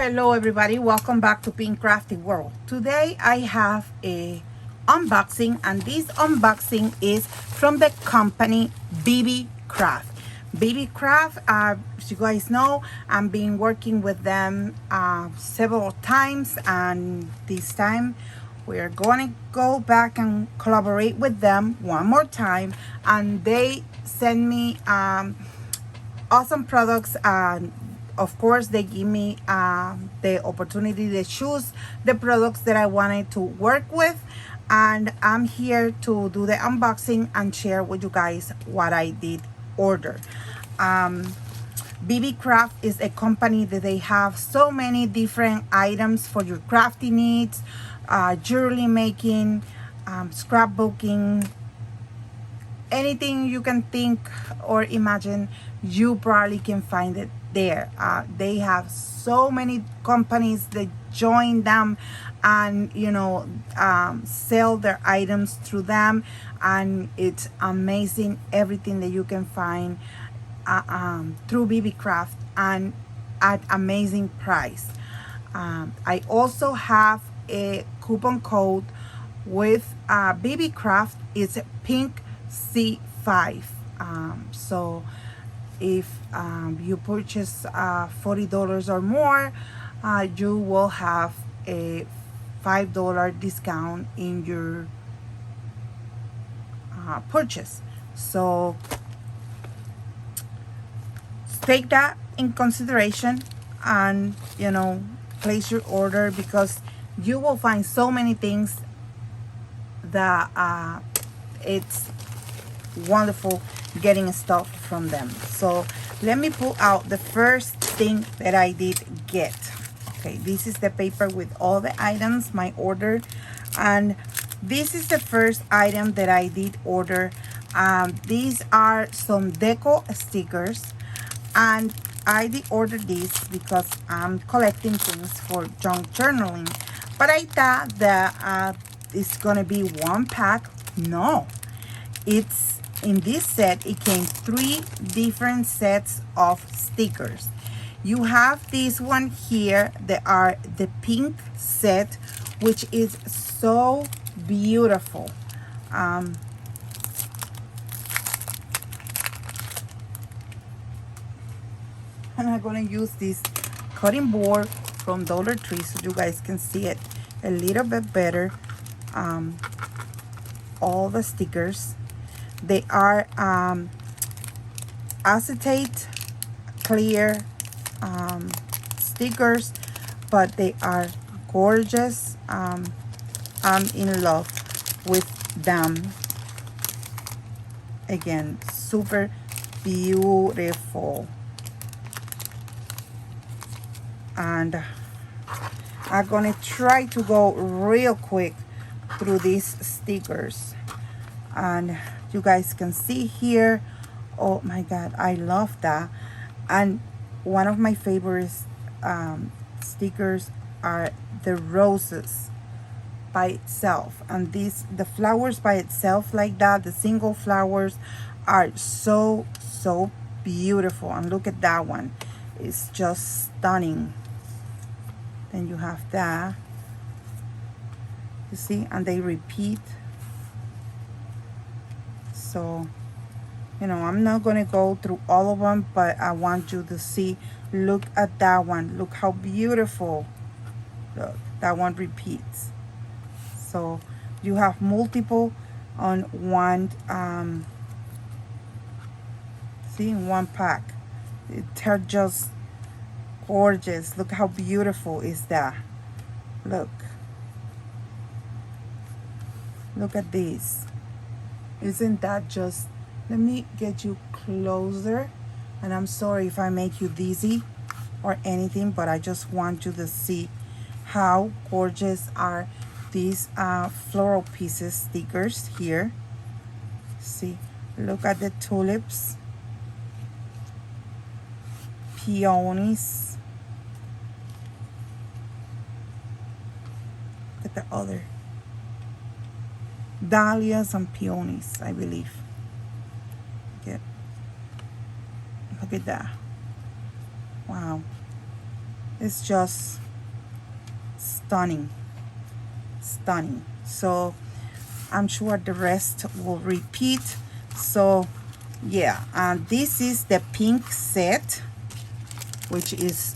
Hello everybody, welcome back to PinkCraftyWorld. Today I have a unboxing, and this unboxing is from the company Beebeecraft. Beebeecraft, as you guys know, I've been working with them several times, and this time we're going to go back and collaborate with them one more time, and they send me awesome products. Of course, they give me the opportunity to choose the products that I wanted to work with, and I'm here to do the unboxing and share with you guys what I did order. Beebeecraft is a company that they have so many different items for your crafty needs, jewelry making, scrapbooking, anything you can think or imagine, you probably can find it there. They have so many companies that join them and sell their items through them, and it's amazing everything that you can find through Beebeecraft and at amazing price. I also have a coupon code with Beebeecraft. It's PinkC5. So if you purchase $40 or more, you will have a $5 discount in your purchase. So take that in consideration and place your order, because you will find so many things that it's wonderful getting stuff from them. So let me pull out the first thing that I did get. Okay, this is the paper with all the items, my order, and this is the first item that I did order. These are some Deco stickers, and I did order these because I'm collecting things for junk journaling, but I thought that it's gonna be one pack. No, it's in this set. It came 3 different sets of stickers. You have this one here that are the pink set, which is so beautiful. I'm gonna use this cutting board from Dollar Tree so you guys can see it a little bit better. All the stickers, they are acetate clear stickers, but they are gorgeous. I'm in love with them. Again, super beautiful. And I'm gonna try to go real quick through these stickers, and you guys can see here. Oh my god, I love that. And one of my favorite stickers are the roses by itself, and the flowers by itself like that, the single flowers, are so beautiful. And look at that one, it's just stunning. Then you have that, you see, and they repeat. So I'm not gonna go through all of them, but I want you to see. Look at that one, look how beautiful. Look, that one repeats. So you have multiple on one, see, in one pack. They're just gorgeous. Look how beautiful is that. Look at this. Isn't that just, let me get you closer, and I'm sorry if I make you dizzy or anything, but I just want you to see how gorgeous are these floral pieces stickers here. See, look at the tulips, peonies. Look at the other dahlias and peonies, I believe. Look at that. Wow. It's just stunning, stunning. So I'm sure the rest will repeat. So yeah, this is the pink set, which is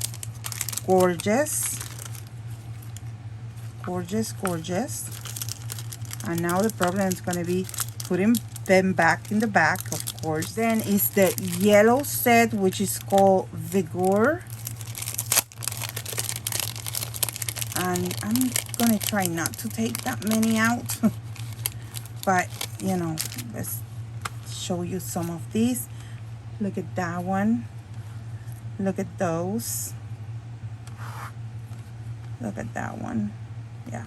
gorgeous, gorgeous, gorgeous. And now the problem is going to be putting them back in the back, of course. Then is the yellow set, which is called Vigor. And I'm going to try not to take that many out. But, you know, let's show you some of these. Look at that one. Look at those. Look at that one. Yeah.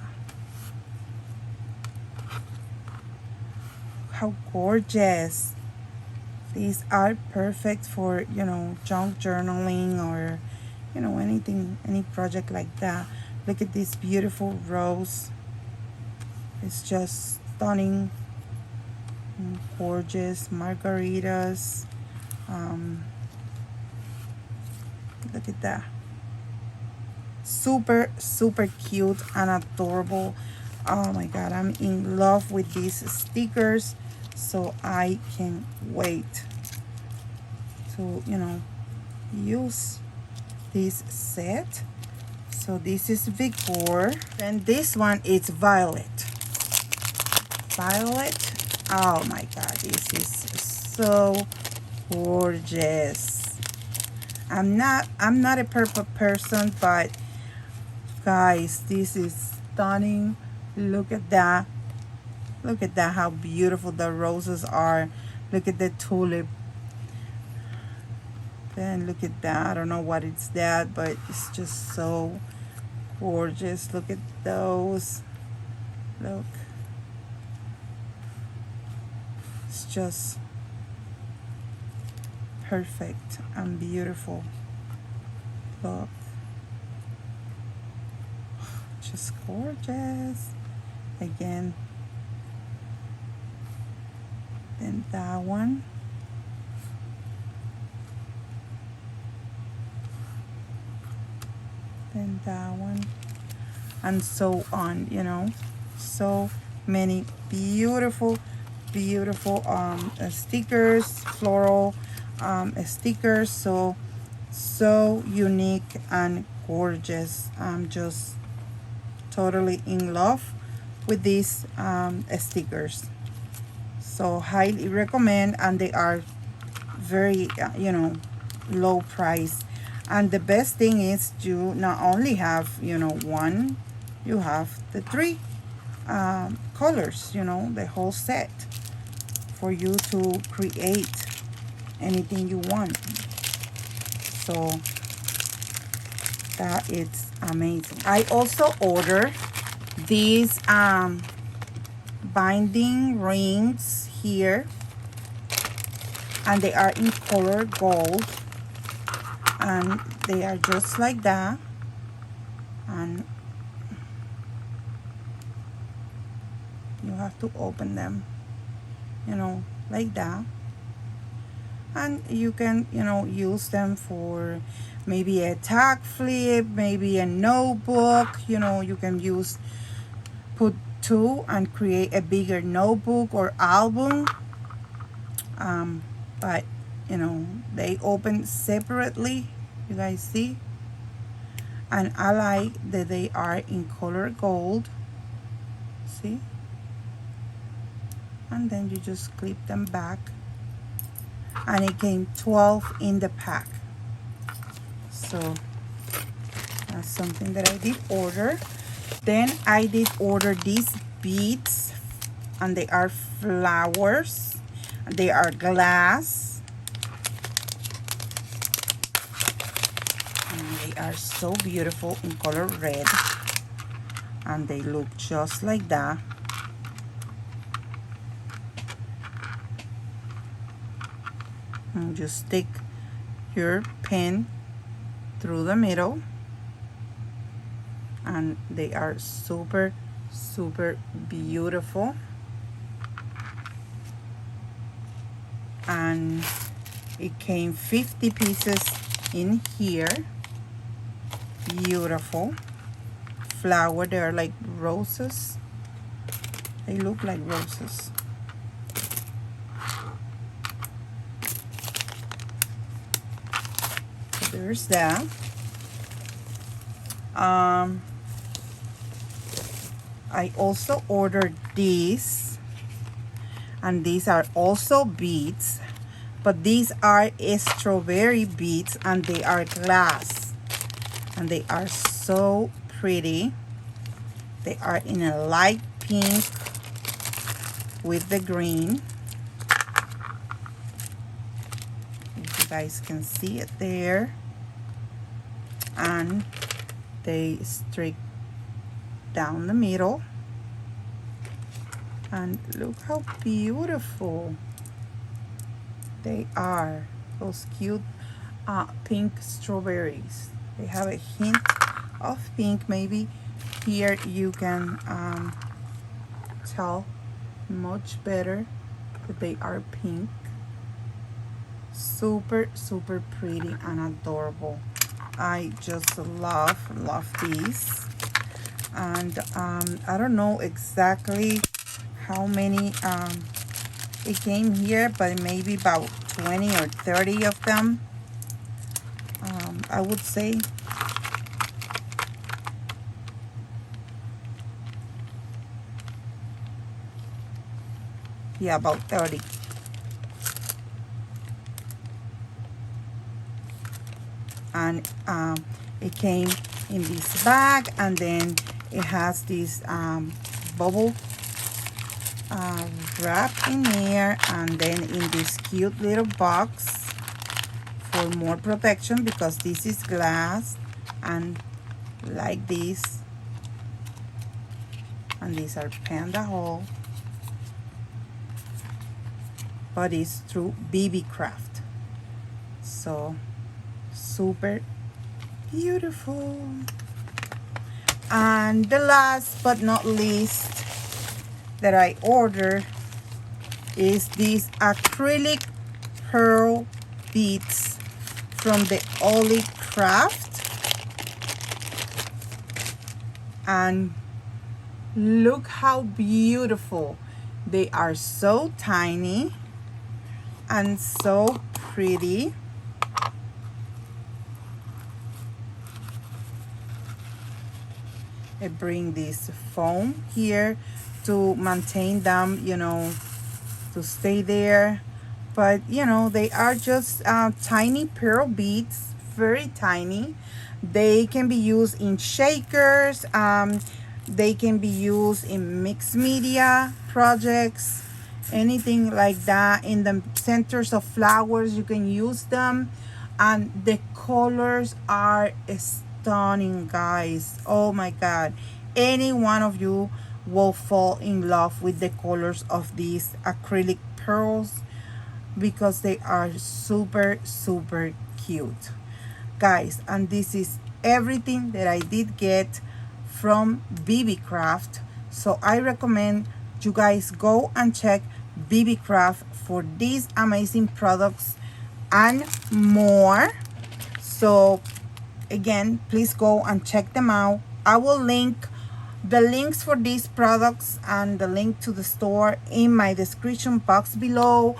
How gorgeous. These are perfect for, you know, junk journaling or, you know, anything, any project like that. Look at this beautiful rose. It's just stunning. Gorgeous margaritas. Look at that. Super, super cute and adorable. Oh my God, I'm in love with these stickers. So I can wait to, you know, use this set. So this is Vigor. Then this one is Violet. Violet. Oh my God, this is so gorgeous. I'm not a purple person, but guys, this is stunning. Look at that. Look at that, how beautiful the roses are. Look at the tulip. Then look at that. I don't know what it's that, but it's just so gorgeous. Look at those. Look. It's just perfect and beautiful. Look. Just gorgeous. Again. Then that one. Then that one. And so on, you know. So many beautiful, beautiful stickers, floral stickers. So unique and gorgeous. I'm just totally in love with these stickers. So highly recommend, and they are very you know, low price. And the best thing is you not only have, you know, one, you have the 3 colors, you know, the whole set for you to create anything you want. So that is amazing. I also ordered these binding rings here, and they are in color gold, and they are just like that, and you have to open them, you know, like that. And you can, you know, use them for maybe a tag flip, maybe a notebook. You know, you can put 2 and create a bigger notebook or album. But you know, they open separately, you guys see. And I like that they are in color gold, see. And then you just clip them back, and it came 12 in the pack. So that's something that I did order. Then I did order these beads, and they are flowers, they are glass, and they are so beautiful in color red, and they look just like that. And just stick your pin through the middle, and they are super, super beautiful. And it came 50 pieces in here. beautiful flower. They're like roses. They look like roses. So there's that. I also ordered these, and these are also beads, but these are strawberry beads, and they are glass, and they are so pretty. They are in a light pink with the green. If you guys can see it there, and they streak down the middle, and look how beautiful they are. Those cute pink strawberries. They have a hint of pink. Maybe here you can tell much better that they are pink. Super pretty and adorable. I just love these. And I don't know exactly how many it came here, but maybe about 20 or 30 of them, I would say. Yeah, about 30. And it came in this bag, and then it has this bubble wrap in here, and then in this cute little box for more protection, because this is glass, and like this, and these are panda haul, but it's through Beebeecraft. So super beautiful. And the last but not least that I ordered is these acrylic pearl beads from the Craft. And look how beautiful they are. So tiny and so pretty. I bring this foam here to maintain them, you know, to stay there. But you know, they are just tiny pearl beads, very tiny. They can be used in shakers. They can be used in mixed media projects, anything like that. In the centers of flowers, you can use them, and the colors are stunning, guys. Oh my god, any one of you will fall in love with the colors of these acrylic pearls, because they are super cute, guys. And this is everything that I did get from Beebeecraft. So I recommend you guys go and check Beebeecraft for these amazing products and more. So again, please go and check them out. I will link the links for these products and the link to the store in my description box below.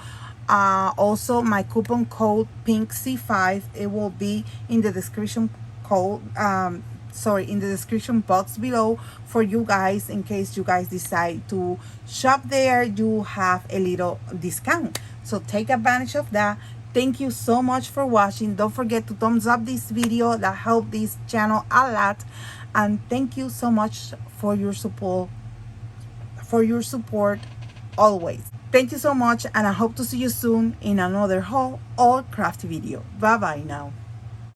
Also my coupon code PinkC5, it will be in the description code in the description box below for you guys. In case you guys decide to shop there, you have a little discount, so take advantage of that. Thank you so much for watching. Don't forget to thumbs up this video, that helps this channel a lot. And thank you so much for your support always. Thank you so much, and I hope to see you soon in another haul or crafty video. Bye bye now.